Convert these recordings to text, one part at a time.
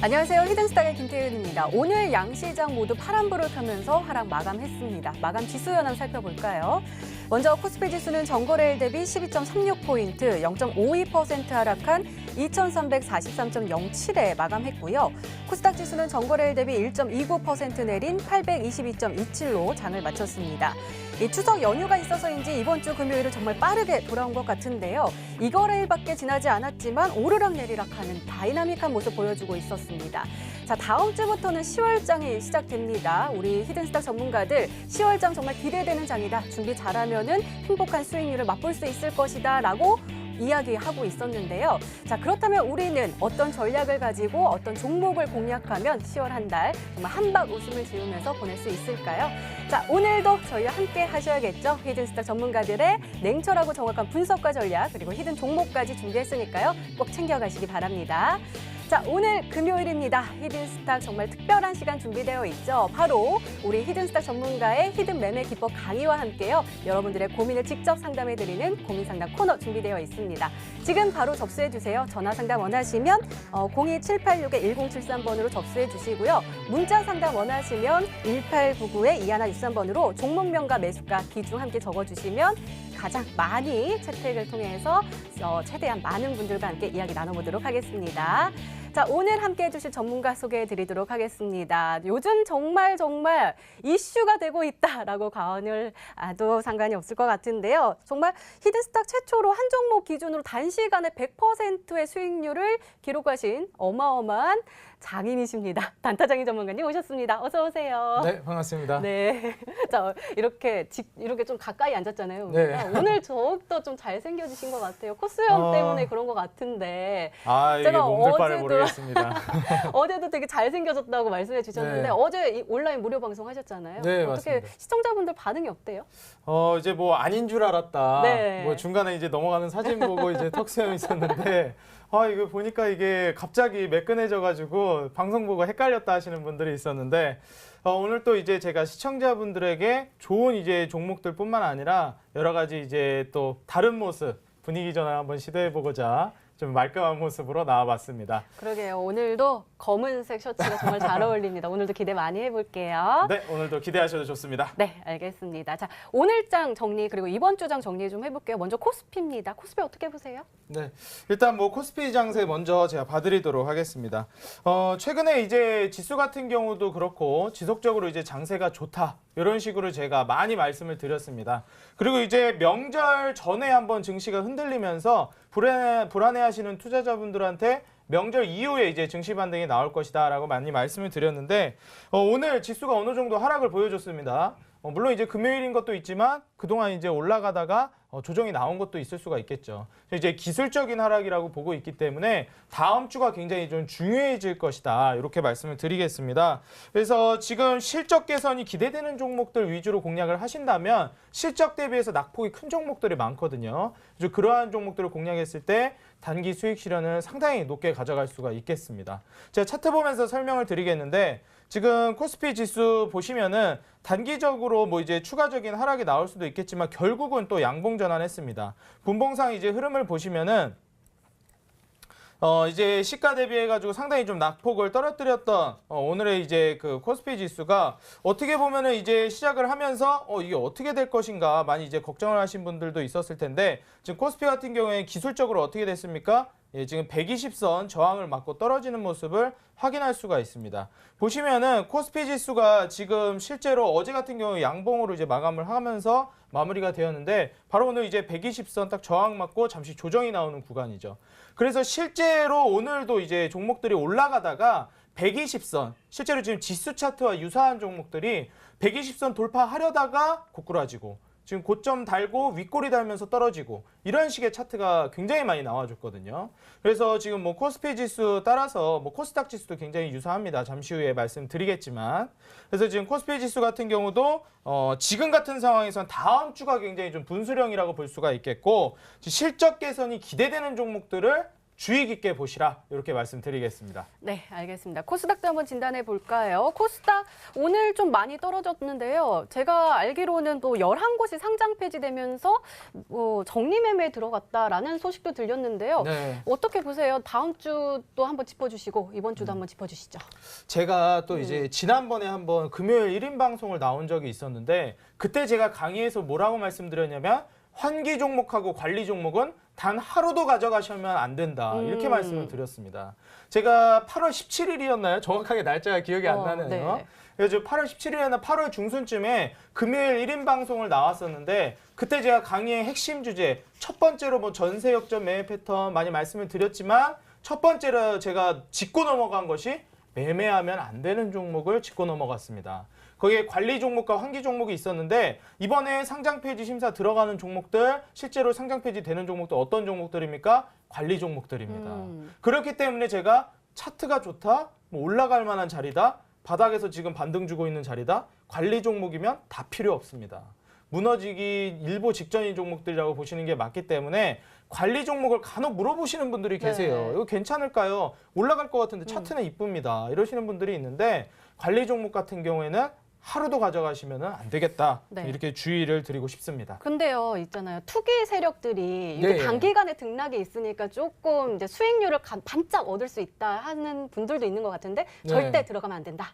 안녕하세요. 히든스탁의 김태윤입니다. 오늘 양시장 모두 파란불을 타면서 하락 마감했습니다. 마감 지수 현황 살펴볼까요? 먼저 코스피 지수는 전거래일 대비 12.36포인트, 0.52% 하락한 2343.07에 마감했고요. 코스닥 지수는 전거래일 대비 1.29% 내린 822.27로 장을 마쳤습니다. 이 추석 연휴가 있어서인지 이번 주 금요일은 정말 빠르게 돌아온 것 같은데요. 이 거래일밖에 지나지 않았지만 오르락내리락하는 다이나믹한 모습 보여주고 있었습니다. 자, 다음 주부터는 10월장이 시작됩니다. 우리 히든스탁 전문가들 10월장 정말 기대되는 장이다. 준비 잘하면은 행복한 수익률을 맛볼 수 있을 것이다 라고 이야기하고 있었는데요. 자, 그렇다면 우리는 어떤 전략을 가지고 어떤 종목을 공략하면 10월 한 달 정말 한박 웃음을 지으면서 보낼 수 있을까요? 자, 오늘도 저희와 함께 하셔야겠죠. 히든스탁 전문가들의 냉철하고 정확한 분석과 전략 그리고 히든 종목까지 준비했으니까요. 꼭 챙겨가시기 바랍니다. 자, 오늘 금요일입니다. 히든스탁 정말 특별한 시간 준비되어 있죠. 바로 우리 히든스탁 전문가의 히든 매매 기법 강의와 함께요. 여러분들의 고민을 직접 상담해드리는 고민 상담 코너 준비되어 있습니다. 지금 바로 접수해 주세요. 전화 상담 원하시면 02786-1073번으로 접수해 주시고요. 문자 상담 원하시면 1899-2163번으로 종목명과 매수가 기중 함께 적어주시면 가장 많이 채택을 통해서 최대한 많은 분들과 함께 이야기 나눠보도록 하겠습니다. 자, 오늘 함께해 주실 전문가 소개해 드리도록 하겠습니다. 요즘 정말 이슈가 되고 있다라고 과언을 해도 상관이 없을 것 같은데요. 정말 히든스탁 최초로 한 종목 기준으로 단시간에 100%의 수익률을 기록하신 어마어마한 장인이십니다. 단타장인 전문가님 오셨습니다. 어서 오세요. 네, 반갑습니다. 네, 자 이렇게 좀 가까이 앉았잖아요. 네. 오늘 더욱더 좀 잘생겨지신 것 같아요. 코스염 때문에 그런 것 같은데. 아, 이게 몸둘바를 모르겠습니다. 어제도 되게 잘생겨졌다고 말씀해 주셨는데 네. 어제 이 온라인 무료 방송 하셨잖아요. 네, 어떻게 맞습니다. 시청자분들 반응이 어때요? 이제 뭐 아닌 줄 알았다. 네. 뭐 중간에 이제 넘어가는 사진 보고 이제 턱수염 있었는데 이거 보니까 이게 갑자기 매끈해져가지고 방송 보고 헷갈렸다 하시는 분들이 있었는데 오늘 또 이제 제가 시청자분들에게 좋은 이제 종목들뿐만 아니라 여러 가지 이제 또 다른 모습 분위기 전환 한번 시도해보고자 좀 말끔한 모습으로 나와봤습니다. 그러게요. 오늘도 검은색 셔츠가 정말 잘 어울립니다. 오늘도 기대 많이 해볼게요. 네, 오늘도 기대하셔도 좋습니다. 네, 알겠습니다. 자, 오늘 장 정리 그리고 이번 주 장 정리 좀 해볼게요. 먼저 코스피입니다. 코스피 어떻게 보세요? 네, 일단 뭐 코스피 장세 먼저 제가 봐드리도록 하겠습니다. 최근에 이제 지수 같은 경우도 그렇고 지속적으로 이제 장세가 좋다 이런 식으로 제가 많이 말씀을 드렸습니다. 그리고 이제 명절 전에 한번 증시가 흔들리면서 불안해하시는 투자자분들한테 명절 이후에 이제 증시 반등이 나올 것이다라고 많이 말씀을 드렸는데 오늘 지수가 어느 정도 하락을 보여줬습니다. 물론 이제 금요일인 것도 있지만 그동안 이제 올라가다가 조정이 나온 것도 있을 수가 있겠죠. 이제 기술적인 하락이라고 보고 있기 때문에 다음 주가 굉장히 좀 중요해질 것이다. 이렇게 말씀을 드리겠습니다. 그래서 지금 실적 개선이 기대되는 종목들 위주로 공략을 하신다면 실적 대비해서 낙폭이 큰 종목들이 많거든요. 그래서 그러한 종목들을 공략했을 때 단기 수익 실현을 상당히 높게 가져갈 수가 있겠습니다. 제가 차트 보면서 설명을 드리겠는데 지금 코스피 지수 보시면은 단기적으로 뭐 이제 추가적인 하락이 나올 수도 있겠지만 결국은 또 양봉 전환했습니다. 분봉상 이제 흐름을 보시면은 이제 시가 대비해가지고 상당히 좀 낙폭을 떨어뜨렸던 오늘의 이제 그 코스피 지수가 어떻게 보면은 이제 시작을 하면서 이게 어떻게 될 것인가 많이 이제 걱정을 하신 분들도 있었을 텐데 지금 코스피 같은 경우에 기술적으로 어떻게 됐습니까? 예, 지금 120선 저항을 맞고 떨어지는 모습을 확인할 수가 있습니다. 보시면은 코스피 지수가 지금 실제로 어제 같은 경우 양봉으로 이제 마감을 하면서 마무리가 되었는데 바로 오늘 이제 120선 딱 저항 맞고 잠시 조정이 나오는 구간이죠. 그래서 실제로 오늘도 이제 종목들이 올라가다가 120선, 실제로 지금 지수 차트와 유사한 종목들이 120선 돌파하려다가 고꾸라지고 지금 고점 달고 윗꼬리 달면서 떨어지고 이런 식의 차트가 굉장히 많이 나와줬거든요. 그래서 지금 뭐 코스피 지수 따라서 뭐 코스닥 지수도 굉장히 유사합니다. 잠시 후에 말씀드리겠지만. 그래서 지금 코스피 지수 같은 경우도 지금 같은 상황에선 다음 주가 굉장히 좀 분수령이라고 볼 수가 있겠고 실적 개선이 기대되는 종목들을 주의 깊게 보시라 이렇게 말씀드리겠습니다. 네, 알겠습니다. 코스닥도 한번 진단해 볼까요? 코스닥 오늘 좀 많이 떨어졌는데요. 제가 알기로는 또 11곳이 상장 폐지되면서 정리 매매에 들어갔다라는 소식도 들렸는데요. 네. 어떻게 보세요? 다음 주도 한번 짚어주시고 이번 주도 한번 짚어주시죠. 제가 또 이제 지난번에 한번 금요일 1인 방송을 나온 적이 있었는데 그때 제가 강의에서 뭐라고 말씀드렸냐면 환기 종목하고 관리 종목은 단 하루도 가져가시면 안 된다. 이렇게 말씀을 드렸습니다. 제가 8월 17일이었나요? 정확하게 날짜가 기억이 안 나네요. 네. 그래서 8월 17일이나 8월 중순쯤에 금요일 1인 방송을 나왔었는데 그때 제가 강의의 핵심 주제 첫 번째로 뭐 전세 역전 매매 패턴 많이 말씀을 드렸지만 첫 번째로 제가 짚고 넘어간 것이 매매하면 안 되는 종목을 짚고 넘어갔습니다. 거기에 관리 종목과 환기 종목이 있었는데 이번에 상장 폐지 심사 들어가는 종목들 실제로 상장 폐지 되는 종목들 어떤 종목들입니까? 관리 종목들입니다. 그렇기 때문에 제가 차트가 좋다, 뭐 올라갈 만한 자리다, 바닥에서 지금 반등 주고 있는 자리다, 관리 종목이면 다 필요 없습니다. 무너지기 일보 직전인 종목들이라고 보시는 게 맞기 때문에 관리 종목을 간혹 물어보시는 분들이 계세요. 네. 이거 괜찮을까요? 올라갈 것 같은데 차트는 이쁩니다. 이러시는 분들이 있는데 관리 종목 같은 경우에는 하루도 가져가시면 안 되겠다. 네. 이렇게 주의를 드리고 싶습니다. 근데요, 있잖아요. 투기 세력들이 이게 네. 단기간에 등락이 있으니까 조금 이제 수익률을 반짝 얻을 수 있다 하는 분들도 있는 것 같은데 절대 들어가면 안 된다.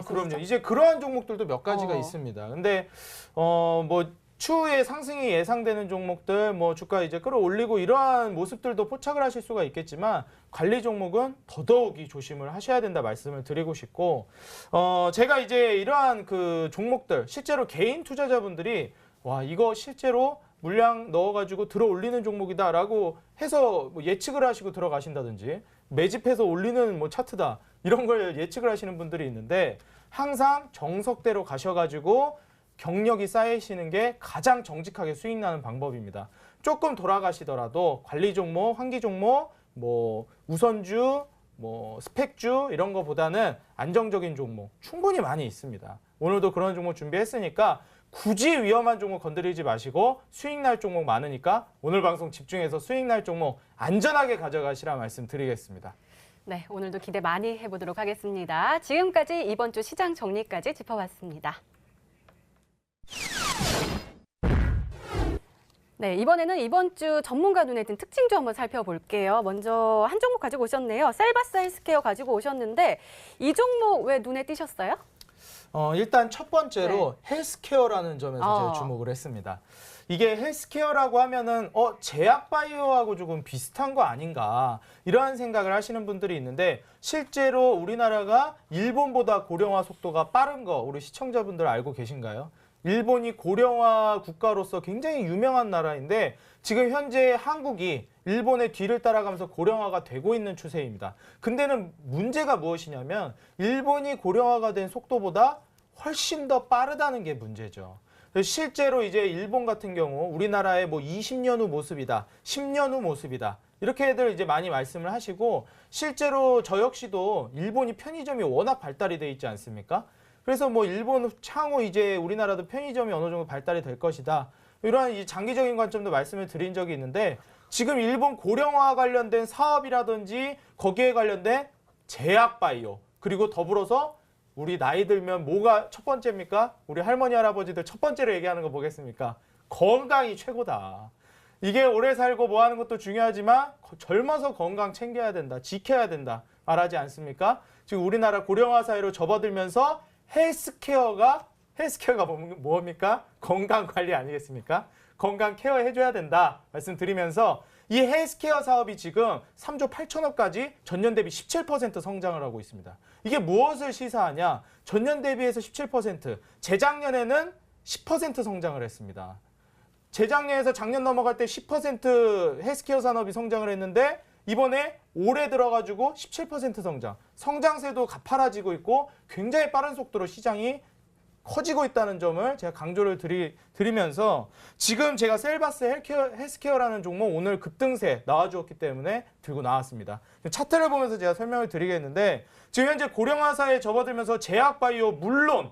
그럼요. 이제 그러한 종목들도 몇 가지가 있습니다. 근데 뭐 추후에 상승이 예상되는 종목들, 뭐 주가 이제 끌어올리고 이러한 모습들도 포착을 하실 수가 있겠지만 관리 종목은 더더욱이 조심을 하셔야 된다 말씀을 드리고 싶고, 제가 이제 이러한 그 종목들 실제로 개인 투자자분들이 와 이거 실제로 물량 넣어가지고 들어올리는 종목이다라고 해서 뭐 예측을 하시고 들어가신다든지 매집해서 올리는 뭐 차트다 이런 걸 예측을 하시는 분들이 있는데 항상 정석대로 가셔가지고 경력이 쌓이시는 게 가장 정직하게 수익 나는 방법입니다. 조금 돌아가시더라도 관리 종목, 환기 종목, 뭐 우선주, 뭐 스펙주 이런 거보다는 안정적인 종목 충분히 많이 있습니다. 오늘도 그런 종목 준비했으니까 굳이 위험한 종목 건드리지 마시고 수익 날 종목 많으니까 오늘 방송 집중해서 수익 날 종목 안전하게 가져가시라 말씀드리겠습니다. 네, 오늘도 기대 많이 해보도록 하겠습니다. 지금까지 이번 주 시장 정리까지 짚어봤습니다. 네, 이번에는 이번 주 전문가 눈에 띈 특징주 한번 살펴볼게요. 먼저 한 종목 가지고 오셨네요. 셀바스 헬스케어 가지고 오셨는데 이 종목 왜 눈에 띄셨어요? 일단 첫 번째로 헬스케어라는 점에서 제가 주목을 했습니다. 이게 헬스케어라고 하면은 제약 바이오하고 조금 비슷한 거 아닌가 이러한 생각을 하시는 분들이 있는데 실제로 우리나라가 일본보다 고령화 속도가 빠른 거 우리 시청자분들 알고 계신가요? 일본이 고령화 국가로서 굉장히 유명한 나라인데 지금 현재 한국이 일본의 뒤를 따라가면서 고령화가 되고 있는 추세입니다. 근데는 문제가 무엇이냐면 일본이 고령화가 된 속도보다 훨씬 더 빠르다는 게 문제죠. 실제로 이제 일본 같은 경우 우리나라의 뭐 20년 후 모습이다, 10년 후 모습이다 이렇게들 이제 많이 말씀을 하시고 실제로 저 역시도 일본이 편의점이 워낙 발달이 돼 있지 않습니까? 그래서 뭐 일본 향후 이제 우리나라도 편의점이 어느 정도 발달이 될 것이다. 이러한 이 장기적인 관점도 말씀을 드린 적이 있는데 지금 일본 고령화 관련된 사업이라든지 거기에 관련된 제약 바이오 그리고 더불어서 우리 나이 들면 뭐가 첫 번째입니까? 우리 할머니 할아버지들 첫 번째로 얘기하는 거 뭐겠습니까? 건강이 최고다. 이게 오래 살고 뭐 하는 것도 중요하지만 젊어서 건강 챙겨야 된다. 지켜야 된다. 말하지 않습니까? 지금 우리나라 고령화 사회로 접어들면서 헬스케어가 뭡니까? 건강관리 아니겠습니까? 건강 케어 해줘야 된다 말씀드리면서 이 헬스케어 사업이 지금 3조 8천억까지 전년 대비 17% 성장을 하고 있습니다. 이게 무엇을 시사하냐? 전년 대비해서 17%, 재작년에는 10% 성장을 했습니다. 재작년에서 작년 넘어갈 때 10% 헬스케어 산업이 성장을 했는데 이번에 올해 들어가지고 17% 성장. 성장세도 가파라지고 있고 굉장히 빠른 속도로 시장이 커지고 있다는 점을 제가 강조를 드리면서 지금 제가 셀바스 헬스케어라는 종목 오늘 급등세 나와주었기 때문에 들고 나왔습니다. 차트를 보면서 제가 설명을 드리겠는데 지금 현재 고령화 사회에 접어들면서 제약 바이오 물론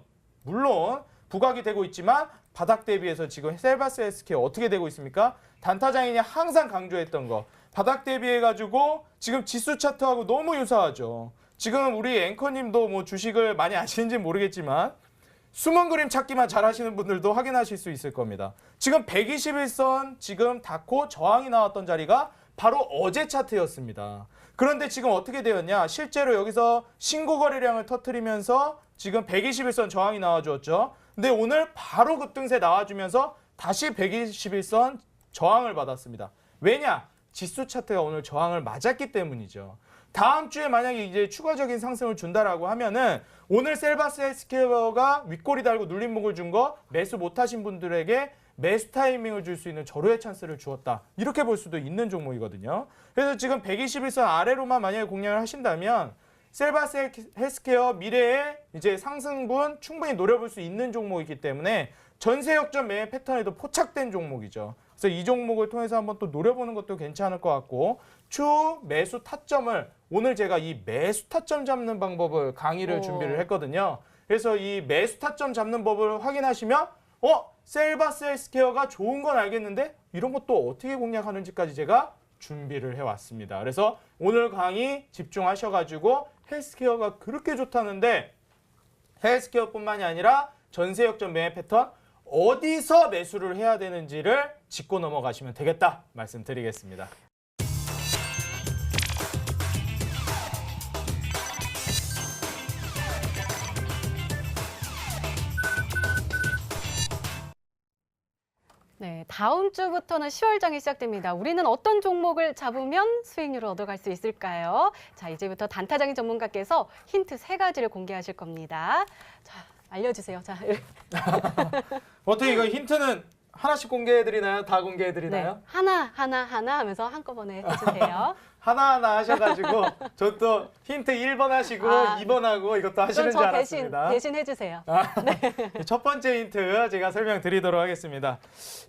부각이 되고 있지만 바닥 대비해서 지금 셀바스 헬스케어 어떻게 되고 있습니까? 단타장인이 항상 강조했던 거 바닥 대비해가지고 지금 지수 차트하고 너무 유사하죠. 지금 우리 앵커님도 뭐 주식을 많이 아시는지 모르겠지만 숨은 그림 찾기만 잘하시는 분들도 확인하실 수 있을 겁니다. 지금 121선 지금 닿고 저항이 나왔던 자리가 바로 어제 차트였습니다. 그런데 지금 어떻게 되었냐? 실제로 여기서 신고 거래량을 터뜨리면서 지금 121선 저항이 나와주었죠. 근데 오늘 바로 급등세 나와주면서 다시 121선 저항을 받았습니다. 왜냐? 지수 차트가 오늘 저항을 맞았기 때문이죠. 다음 주에 만약에 이제 추가적인 상승을 준다라고 하면은 오늘 셀바스 헬스케어가 윗꼬리 달고 눌림목을 준 거 매수 못하신 분들에게 매수 타이밍을 줄 수 있는 절호의 찬스를 주었다. 이렇게 볼 수도 있는 종목이거든요. 그래서 지금 121선 아래로만 만약에 공략을 하신다면 셀바스 헬스케어 미래에 이제 상승분 충분히 노려볼 수 있는 종목이기 때문에 전세 역전 매매 패턴에도 포착된 종목이죠. 그래서 이 종목을 통해서 한번 또 노려보는 것도 괜찮을 것 같고 추후 매수 타점을 오늘 제가 이 매수 타점 잡는 방법을 강의를 준비를 했거든요. 그래서 이 매수 타점 잡는 법을 확인하시면 셀바스 헬스케어가 좋은 건 알겠는데 이런 것도 어떻게 공략하는지까지 제가 준비를 해왔습니다. 그래서 오늘 강의 집중하셔가지고 헬스케어가 그렇게 좋다는데 헬스케어뿐만이 아니라 전세 역전 매매 패턴 어디서 매수를 해야 되는지를 짚고 넘어가시면 되겠다 말씀드리겠습니다. 네, 다음 주부터는 10월장이 시작됩니다. 우리는 어떤 종목을 잡으면 수익률을 얻어갈 수 있을까요? 자, 이제부터 단타장인 전문가께서 힌트 3가지를 공개하실 겁니다. 자, 알려주세요. 자, 어떻게 이거 힌트는 하나씩 공개해드리나요? 다 공개해드리나요? 네, 하나 하면서 한꺼번에 해주세요. 하나하나 하셔가지고 저 또 힌트 1번 하시고 2번 하고 이것도 하시는 줄 알았습니다. 대신 해주세요. 첫 번째 힌트 제가 설명드리도록 하겠습니다.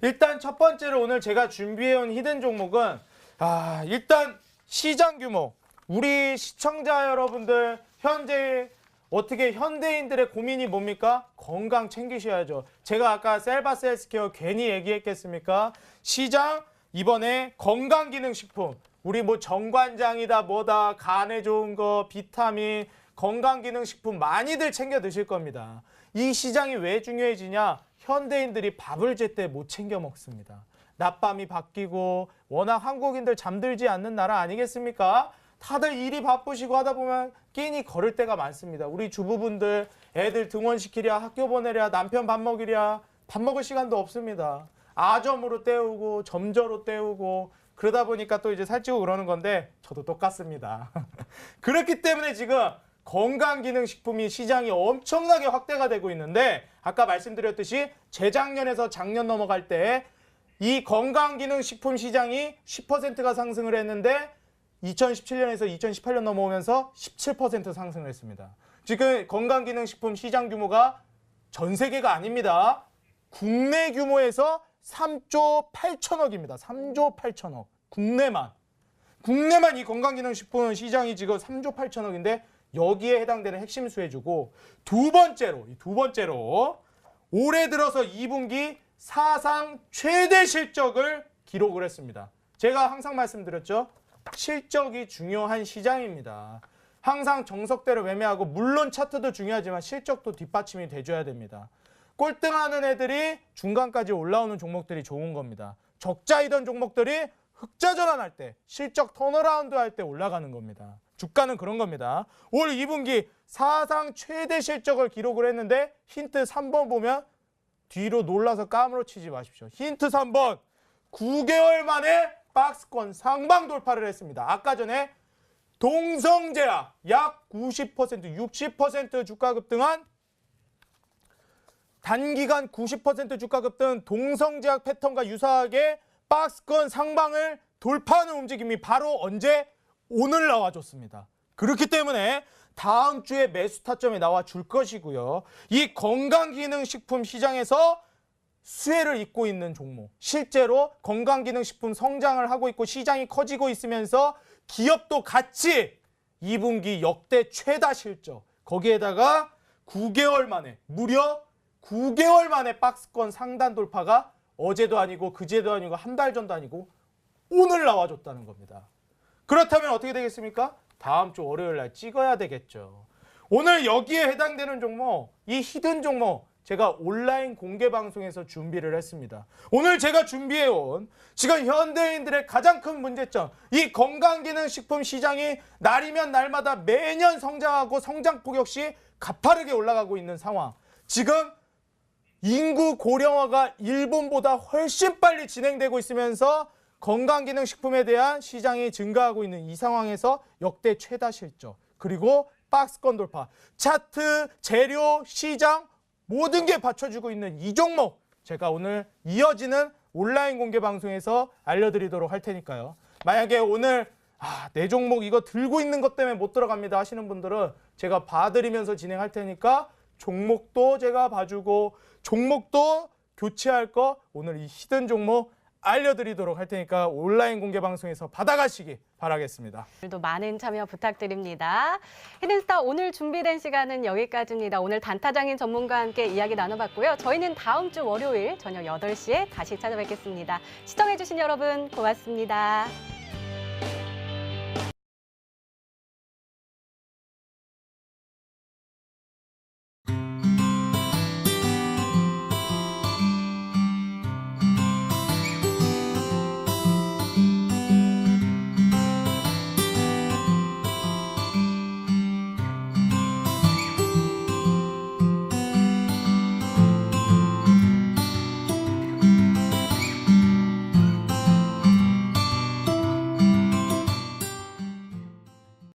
일단 첫 번째로 오늘 제가 준비해온 히든 종목은 일단 시장 규모 우리 시청자 여러분들 현재 어떻게 현대인들의 고민이 뭡니까? 건강 챙기셔야죠. 제가 아까 셀바스 헬스케어 괜히 얘기했겠습니까? 시장 이번에 건강기능식품 우리 뭐 정관장이다 뭐다 간에 좋은 거 비타민 건강기능식품 많이들 챙겨 드실 겁니다. 이 시장이 왜 중요해지냐? 현대인들이 밥을 제때 못 챙겨 먹습니다. 낮밤이 바뀌고 워낙 한국인들 잠들지 않는 나라 아니겠습니까? 다들 일이 바쁘시고 하다 보면 끼니 걸을 때가 많습니다. 우리 주부분들 애들 등원시키랴 학교 보내랴 남편 밥 먹이랴 밥 먹을 시간도 없습니다. 아점으로 때우고 점저로 때우고 그러다 보니까 또 이제 살찌고 그러는 건데 저도 똑같습니다. 그렇기 때문에 지금 건강기능식품이 시장이 엄청나게 확대가 되고 있는데 아까 말씀드렸듯이 재작년에서 작년 넘어갈 때 이 건강기능식품 시장이 10%가 상승을 했는데 2017년에서 2018년 넘어오면서 17% 상승을 했습니다. 지금 건강기능식품 시장 규모가 전 세계가 아닙니다. 국내 규모에서 3조 8천억입니다. 3조 8천억. 국내만 이 건강기능식품 시장이 지금 3조 8천억인데 여기에 해당되는 핵심 수혜주고 두 번째로 올해 들어서 2분기 사상 최대 실적을 기록을 했습니다. 제가 항상 말씀드렸죠. 실적이 중요한 시장입니다. 항상 정석대로 매매하고 물론 차트도 중요하지만 실적도 뒷받침이 돼줘야 됩니다. 꼴등하는 애들이 중간까지 올라오는 종목들이 좋은 겁니다. 적자이던 종목들이 흑자 전환할 때 실적 턴어라운드 할 때 올라가는 겁니다. 주가는 그런 겁니다. 올 2분기 사상 최대 실적을 기록을 했는데 힌트 3번 보면 뒤로 놀라서 까무러치지 마십시오. 힌트 3번 9개월 만에 박스권 상방 돌파를 했습니다. 아까 전에 동성제약 약 90%, 60% 주가 급등한 단기간 90% 주가 급등 동성제약 패턴과 유사하게 박스권 상방을 돌파하는 움직임이 바로 언제? 오늘 나와줬습니다. 그렇기 때문에 다음 주에 매수 타점이 나와 줄 것이고요. 이 건강기능식품 시장에서 수혜를 잇고 있는 종목. 실제로 건강기능식품 성장을 하고 있고 시장이 커지고 있으면서 기업도 같이 2분기 역대 최다 실적. 거기에다가 9개월 만에 무려 9개월 만에 박스권 상단 돌파가 어제도 아니고 그제도 아니고 한 달 전도 아니고 오늘 나와줬다는 겁니다. 그렇다면 어떻게 되겠습니까? 다음 주 월요일 날 찍어야 되겠죠. 오늘 여기에 해당되는 종목, 이 히든 종목 제가 온라인 공개 방송에서 준비를 했습니다. 오늘 제가 준비해온 지금 현대인들의 가장 큰 문제점, 이 건강기능식품 시장이 날이면 날마다 매년 성장하고 성장폭 역시 가파르게 올라가고 있는 상황. 지금 인구 고령화가 일본보다 훨씬 빨리 진행되고 있으면서 건강기능식품에 대한 시장이 증가하고 있는 이 상황에서 역대 최다 실적, 그리고 박스권 돌파, 차트, 재료, 시장 모든 게 받쳐주고 있는 이 종목 제가 오늘 이어지는 온라인 공개 방송에서 알려드리도록 할 테니까요. 만약에 오늘 내 종목 이거 들고 있는 것 때문에 못 들어갑니다 하시는 분들은 제가 봐드리면서 진행할 테니까 종목도 제가 봐주고 종목도 교체할 거 오늘 이 히든 종목 알려드리도록 할 테니까 온라인 공개 방송에서 받아가시기 바라겠습니다. 오늘도 많은 참여 부탁드립니다. 히든스타 오늘 준비된 시간은 여기까지입니다. 오늘 단타장인 전문가와 함께 이야기 나눠봤고요. 저희는 다음 주 월요일 저녁 8시에 다시 찾아뵙겠습니다. 시청해주신 여러분 고맙습니다.